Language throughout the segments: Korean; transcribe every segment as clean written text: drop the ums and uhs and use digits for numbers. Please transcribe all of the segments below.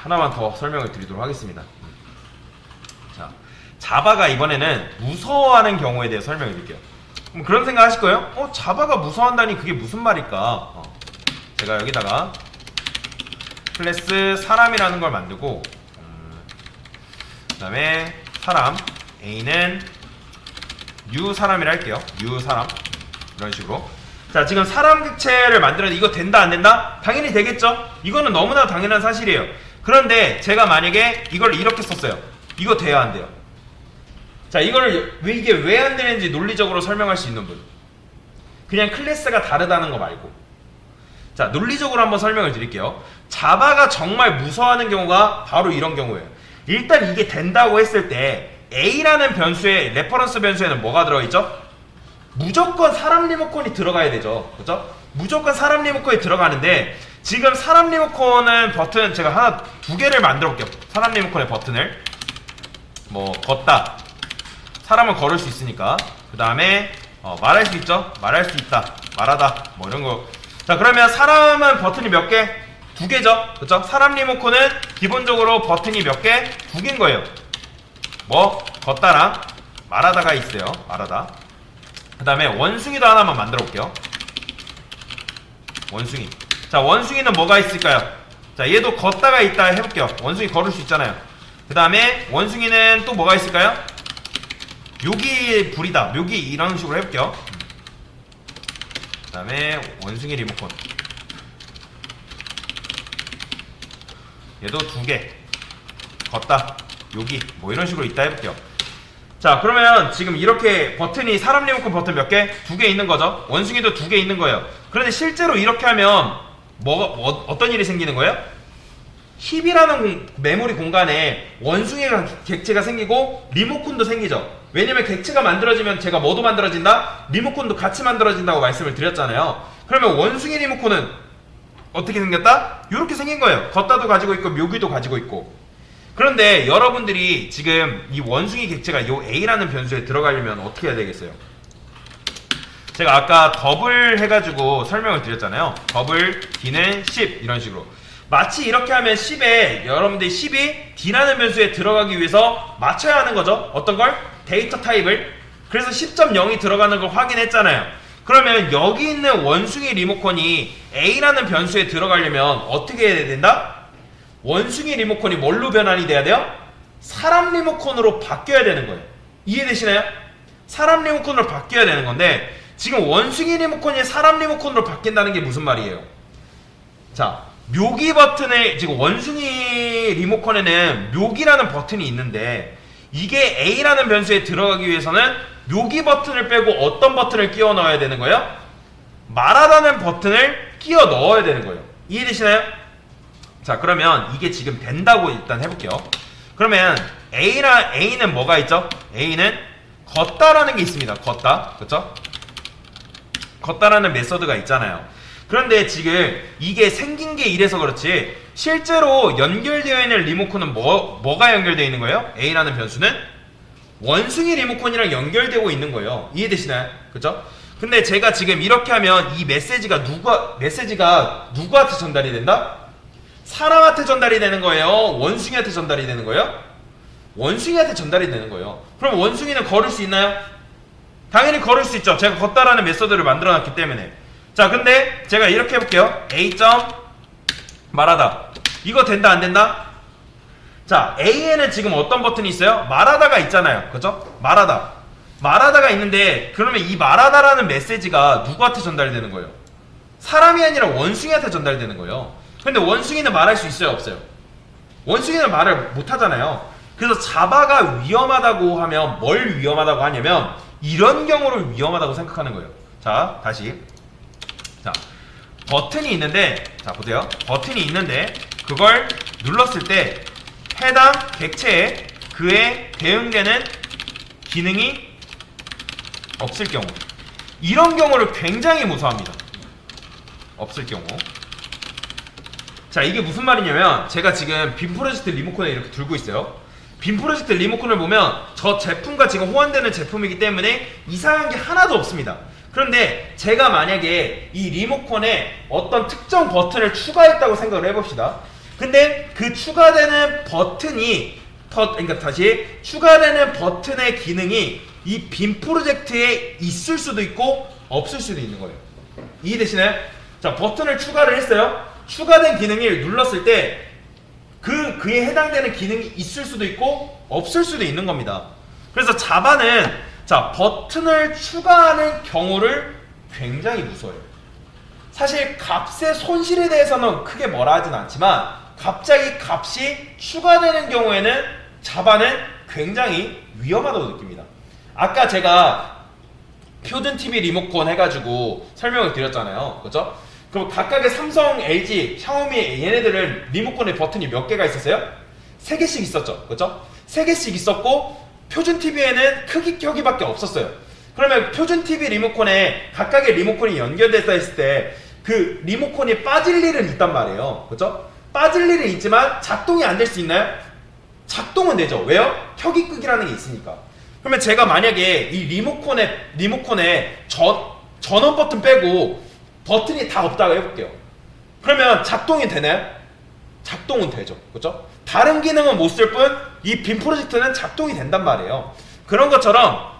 하나만 더 설명을 드리도록 하겠습니다. 자, 자바가 이번에는 무서워하는 경우에 대해 설명을 드릴게요. 그럼 그런 생각 하실 거예요? 자바가 무서워한다니 그게 무슨 말일까? 제가 여기다가 클래스 사람이라는 걸 만들고 그 다음에 사람 A는 new 사람이라 할게요. new 사람 이런 식으로. 자, 지금 사람 객체를 만들었는데 이거 된다 안 된다? 당연히 되겠죠? 이거는 너무나 당연한 사실이에요. 그런데 제가 만약에 이걸 이렇게 썼어요. 이거 돼야 안 돼요? 자, 이거를 이게 왜 안 되는지 논리적으로 설명할 수 있는 분. 그냥 클래스가 다르다는 거 말고. 자, 논리적으로 한번 설명을 드릴게요. 자바가 정말 무서워하는 경우가 바로 이런 경우예요. 일단 이게 된다고 했을 때 A라는 변수에 레퍼런스 변수에는 뭐가 들어있죠? 무조건 사람 리모컨이 들어가야 되죠. 그죠? 무조건 사람 리모컨이 들어가는데 지금 사람 리모컨은 버튼 제가 두 개를 만들어 볼게요. 사람 리모컨의 버튼을 뭐 걷다 사람을 걸을 수 있으니까 그 다음에 말할 수 있죠? 말할 수 있다 말하다 뭐 이런 거. 자, 그러면 사람은 버튼이 몇 개? 두 개죠. 그쵸? 사람 리모컨은 기본적으로 버튼이 몇 개? 두 개인 거예요. 뭐 걷다랑 말하다가 있어요. 말하다. 그 다음에 원숭이도 하나만 만들어 볼게요. 원숭이. 자, 원숭이는 뭐가 있을까요? 자, 얘도 걷다가 있다 해볼게요. 원숭이 걸을 수 있잖아요. 그 다음에 원숭이는 또 뭐가 있을까요? 묘기 불이다. 묘기 이런 식으로 해볼게요. 그 다음에 원숭이 리모컨. 얘도 두 개. 걷다, 묘기 뭐 이런 식으로 있다 해볼게요. 자, 그러면 지금 이렇게 버튼이 사람 리모컨 버튼 몇 개? 두 개 있는 거죠. 원숭이도 두 개 있는 거예요. 그런데 실제로 이렇게 하면 어떤 일이 생기는 거예요? 힙이라는 메모리 공간에 원숭이가 객체가 생기고 리모컨도 생기죠. 왜냐면 객체가 만들어지면 제가 뭐도 만들어진다? 리모컨도 같이 만들어진다고 말씀을 드렸잖아요. 그러면 원숭이 리모컨은 어떻게 생겼다? 이렇게 생긴 거예요. 걷다도 가지고 있고 묘기도 가지고 있고. 그런데 여러분들이 지금 이 원숭이 객체가 이 A라는 변수에 들어가려면 어떻게 해야 되겠어요? 제가 아까 더블 해가지고 설명을 드렸잖아요. 더블 D는 10 이런 식으로. 마치 이렇게 하면 10에 여러분들이 10이 D라는 변수에 들어가기 위해서 맞춰야 하는 거죠. 어떤 걸? 데이터 타입을. 그래서 10.0이 들어가는 걸 확인했잖아요. 그러면 여기 있는 원숭이 리모컨이 A라는 변수에 들어가려면 어떻게 해야 된다? 원숭이 리모컨이 뭘로 변환이 돼야 돼요? 사람 리모컨으로 바뀌어야 되는 거예요. 이해되시나요? 사람 리모컨으로 바뀌어야 되는 건데 지금 원숭이 리모컨이 사람 리모컨으로 바뀐다는 게 무슨 말이에요? 자, 묘기 버튼에 지금 원숭이 리모컨에는 묘기라는 버튼이 있는데 이게 A라는 변수에 들어가기 위해서는 묘기 버튼을 빼고 어떤 버튼을 끼워 넣어야 되는 거예요? 말하다는 버튼을 끼워 넣어야 되는 거예요. 이해되시나요? 자, 그러면 이게 지금 된다고 일단 해볼게요. 그러면 A는 뭐가 있죠? A는 걷다라는 게 있습니다. 걷다. 그쵸? 걷다라는 메서드가 있잖아요. 그런데 지금 이게 생긴 게 이래서 그렇지 실제로 연결되어 있는 리모컨은 뭐가 연결되어 있는 거예요? A라는 변수는 원숭이 리모컨이랑 연결되고 있는 거예요. 이해되시나요? 그쵸? 근데 제가 지금 이렇게 하면 이 메시지가 누구한테 전달이 된다? 사람한테 전달이 되는 거예요? 원숭이한테 전달이 되는 거예요? 원숭이한테 전달이 되는 거예요. 그럼 원숭이는 걸을 수 있나요? 당연히 걸을 수 있죠. 제가 걷다라는 메서드를 만들어 놨기 때문에. 자, 근데 제가 이렇게 해볼게요. A. 말하다. 이거 된다 안 된다? 자, A에는 지금 어떤 버튼이 있어요? 말하다가 있잖아요. 그죠? 말하다가 있는데 그러면 이 말하다라는 메시지가 누구한테 전달이 되는 거예요? 사람이 아니라 원숭이한테 전달이 되는 거예요. 근데 원숭이는 말할 수 있어요? 없어요? 원숭이는 말을 못 하잖아요. 그래서 자바가 위험하다고 하면 뭘 위험하다고 하냐면 이런 경우를 위험하다고 생각하는 거예요. 자, 다시. 자, 버튼이 있는데, 자, 보세요. 버튼이 있는데, 그걸 눌렀을 때, 해당 객체에 그에 대응되는 기능이 없을 경우. 이런 경우를 굉장히 무서워합니다. 없을 경우. 자, 이게 무슨 말이냐면, 제가 지금 빔 프로젝트 리모컨을 이렇게 들고 있어요. 빔 프로젝트 리모컨을 보면, 저 제품과 지금 호환되는 제품이기 때문에 이상한 게 하나도 없습니다. 그런데 제가 만약에 이 리모컨에 어떤 특정 버튼을 추가했다고 생각을 해봅시다. 근데 그 추가되는 버튼이 그러니까 다시 추가되는 버튼의 기능이 이 빔 프로젝트에 있을 수도 있고 없을 수도 있는 거예요. 이해되시나요? 자, 버튼을 추가를 했어요. 추가된 기능을 눌렀을 때 그에 해당되는 기능이 있을 수도 있고 없을 수도 있는 겁니다. 그래서 자바는 자, 버튼을 추가하는 경우를 굉장히 무서워해요. 사실 값의 손실에 대해서는 크게 뭐라 하진 않지만 갑자기 값이 추가되는 경우에는 자바는 굉장히 위험하다고 느낍니다. 아까 제가 표준 TV 리모컨 해가지고 설명을 드렸잖아요. 그죠? 그럼 각각의 삼성, LG, 샤오미 얘네들은 리모컨에 버튼이 몇 개가 있었어요? 3개씩 있었죠. 그죠? 3개씩 있었고 표준 TV에는 크기밖에 없었어요. 그러면 표준 TV 리모컨에 각각의 리모컨이 연결돼서 했을 때 그 리모컨이 빠질 일은 있단 말이에요. 그죠? 빠질 일은 있지만 작동이 안 될 수 있나요? 작동은 되죠. 왜요? 켜기 끄기라는 게 있으니까. 그러면 제가 만약에 이 리모컨에 전원 버튼 빼고 버튼이 다 없다고 해볼게요. 그러면 작동이 되나요? 작동은 되죠. 그렇죠? 다른 기능은 못 쓸 뿐 이 빔 프로젝트는 작동이 된단 말이에요. 그런 것처럼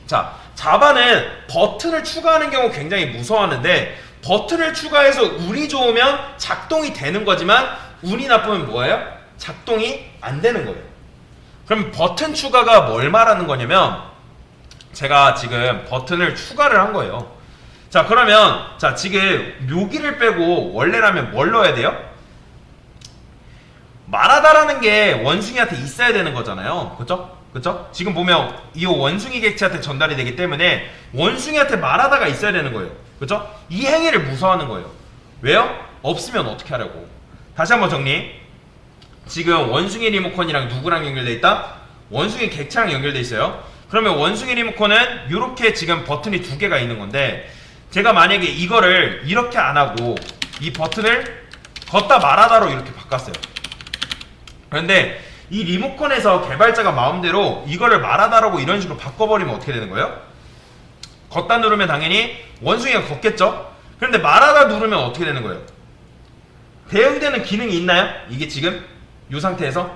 자, 자바는 버튼을 추가하는 경우 굉장히 무서워하는데 버튼을 추가해서 운이 좋으면 작동이 되는 거지만 운이 나쁘면 뭐예요? 작동이 안 되는 거예요. 그럼 버튼 추가가 뭘 말하는 거냐면 제가 지금 버튼을 추가를 한 거예요. 자, 그러면 자, 지금 묘기를 빼고 원래라면 뭘 넣어야 돼요? 말하다라는 게 원숭이한테 있어야 되는 거잖아요. 그쵸? 그쵸? 지금 보면 이 원숭이 객체한테 전달이 되기 때문에 원숭이한테 말하다가 있어야 되는 거예요. 그쵸? 이 행위를 무서워하는 거예요. 왜요? 없으면 어떻게 하려고. 다시 한번 정리. 지금 원숭이 리모컨이랑 누구랑 연결돼 있다? 원숭이 객체랑 연결돼 있어요. 그러면 원숭이 리모컨은 이렇게 지금 버튼이 2개가 있는 건데 제가 만약에 이거를 이렇게 안 하고 이 버튼을 걷다 말하다로 이렇게 바꿨어요. 그런데 이 리모컨에서 개발자가 마음대로 이거를 말하다라고 이런 식으로 바꿔버리면 어떻게 되는 거예요? 걷다 누르면 당연히 원숭이가 걷겠죠? 그런데 말하다 누르면 어떻게 되는 거예요? 대응되는 기능이 있나요? 이게 지금 이 상태에서?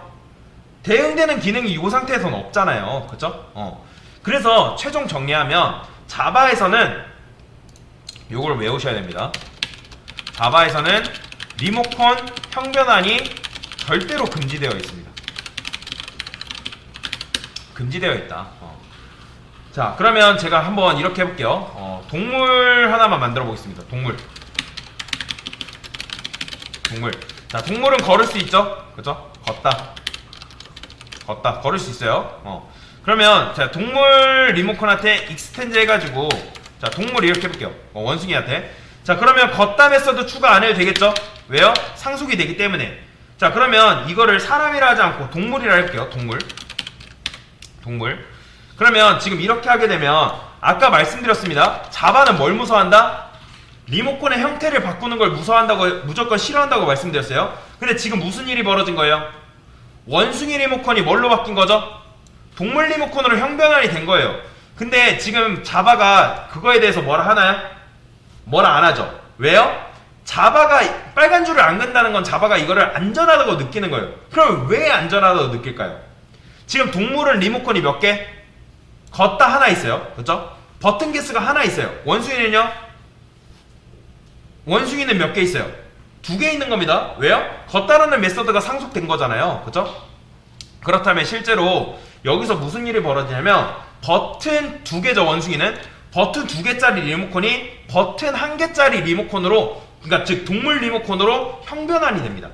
대응되는 기능이 이 상태에서는 없잖아요. 그쵸? 그래서 최종 정리하면 자바에서는 요걸 외우셔야 됩니다. 자바에서는 리모컨 형변환이 절대로 금지되어 있습니다. 금지되어 있다. 자, 그러면 제가 한번 이렇게 해볼게요. 동물 하나만 만들어 보겠습니다. 동물. 자, 동물은 걸을 수 있죠? 그죠? 걷다. 걸을 수 있어요. 그러면 자, 동물 리모컨한테 익스텐드 해가지고 자, 동물 이렇게 해볼게요. 원숭이한테. 자, 그러면 걷다 메서드 추가 안 해도 되겠죠? 왜요? 상속이 되기 때문에. 자, 그러면 이거를 사람이라 하지 않고 동물이라 할게요. 동물. 그러면 지금 이렇게 하게 되면 아까 말씀드렸습니다. 자바는 뭘 무서워한다? 리모컨의 형태를 바꾸는 걸 무서워한다고, 무조건 싫어한다고 말씀드렸어요. 근데 지금 무슨 일이 벌어진 거예요? 원숭이 리모컨이 뭘로 바뀐 거죠? 동물 리모컨으로 형변환이 된 거예요. 근데 지금 자바가 그거에 대해서 뭐라 하나요? 뭐라 안 하죠. 왜요? 자바가 빨간 줄을 안 건다는 건 자바가 이거를 안전하다고 느끼는 거예요. 그럼 왜 안전하다고 느낄까요? 지금 동물은 리모컨이 몇 개? 걷다 하나 있어요. 그렇죠? 버튼 개수가 하나 있어요. 원숭이는요? 원숭이는 몇 개 있어요? 2개 있는 겁니다. 왜요? 걷다라는 메서드가 상속된 거잖아요. 그렇죠? 그렇다면 실제로 여기서 무슨 일이 벌어지냐면 버튼 2개죠. 원숭이는 버튼 2개짜리 리모컨이 버튼 1개짜리 리모컨으로, 그러니까 즉 동물 리모컨으로 형변환이 됩니다.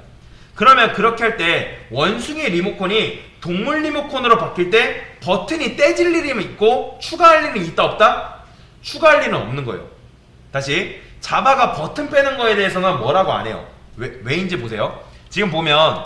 그러면 그렇게 할 때 원숭이 리모컨이 동물 리모컨으로 바뀔 때 버튼이 떼질 일이 있고 추가할 일이 있다 없다? 추가할 일은 없는 거예요. 다시 자바가 버튼 빼는 거에 대해서는 뭐라고 안 해요. 왜인지 보세요. 지금 보면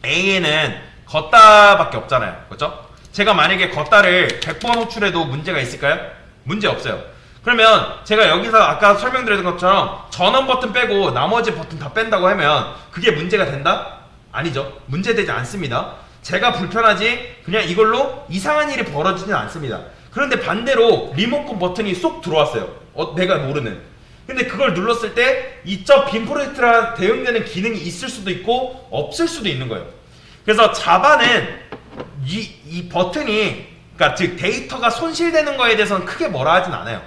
A에는 걷다밖에 없잖아요. 그렇죠? 제가 만약에 걷다를 100번 호출해도 문제가 있을까요? 문제 없어요. 그러면 제가 여기서 아까 설명드렸던 것처럼 전원 버튼 빼고 나머지 버튼 다 뺀다고 하면 그게 문제가 된다? 아니죠. 문제되지 않습니다. 제가 불편하지 그냥 이걸로 이상한 일이 벌어지진 않습니다. 그런데 반대로 리모컨 버튼이 쏙 들어왔어요. 내가 모르는. 근데 그걸 눌렀을 때 이점 빔 프로젝트랑 대응되는 기능이 있을 수도 있고 없을 수도 있는 거예요. 그래서 자바는 이 버튼이, 그러니까 즉 데이터가 손실되는 거에 대해서는 크게 뭐라 하진 않아요.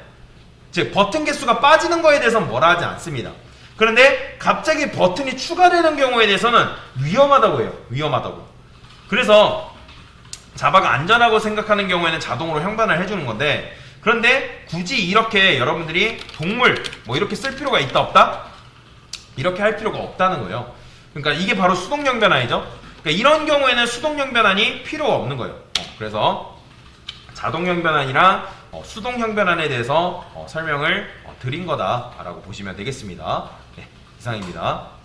즉 버튼 개수가 빠지는 거에 대해서는 뭐라 하지 않습니다. 그런데 갑자기 버튼이 추가되는 경우에 대해서는 위험하다고 해요. 위험하다고. 그래서 자바가 안전하고 생각하는 경우에는 자동으로 형반을 해주는 건데, 그런데 굳이 이렇게 여러분들이 동물 뭐 이렇게 쓸 필요가 있다 없다? 이렇게 할 필요가 없다는 거예요. 그러니까 이게 바로 수동형 변환이죠. 그러니까 이런 경우에는 수동형 변환이 필요가 없는 거예요. 그래서 자동형 변환이랑 수동형 변환에 대해서 설명을 드린 거다라고 보시면 되겠습니다. 네, 이상입니다.